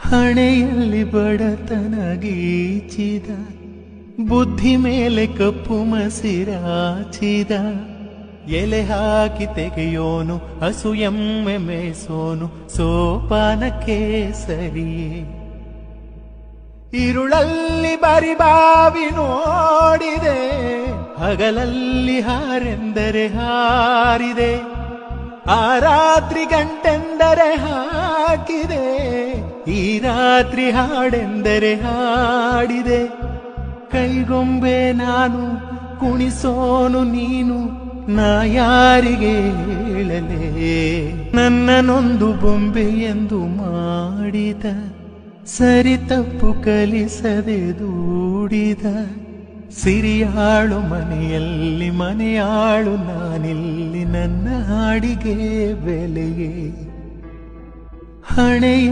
ಹಣೆಯಲ್ಲಿ ಬಡತನ ಗೀಚಿದ, ಬುದ್ಧಿ ಮೇಲೆ ಕಪ್ಪು ಮಸಿರಾಚಿದ, ಎಲೆ ಹಾಕಿ ತೆಗೆಯೋನು ಹಸು ಎಮ್ಮೆ ಮೇಸೋನು ಸೋಪಾನಕ್ಕೆ ಸರಿಯೇ. ಇರುಳಲ್ಲಿ ಬರಿಬಾವಿ ನೋಡಿದೆ, ಹಗಲಲ್ಲಿ ಹಾರೆಂದರೆ ಹಾರಿದೆ, ಆ ರಾತ್ರಿ ಗಂಟೆಂದರೆ ಹಾಕಿದೆ, ಈ ರಾತ್ರಿ ಹಾಡೆಂದರೆ ಹಾಡಿದೆ. ಕೈಗೊಂಬೆ ನಾನು, ಕುಣಿಸೋನು ನೀನು, ನಾ ಯಾರಿಗೆ ಹೇಳಲೇ? ನನ್ನನೊಂದು ಬೊಂಬೆ ಎಂದು ಮಾಡಿದ, ಸರಿ ತಪ್ಪು ಕಲಿಸದೆ ದೂಡಿದ, ಸಿರಿಯಾಳು ಮನೆಯಲ್ಲಿ ಮನೆಯಾಳು ನಾನಿಲ್ಲಿ, ನನ್ನ ಹಾಡಿಗೆ ಬೆಲೆಯೇ. ಹಣೆಯ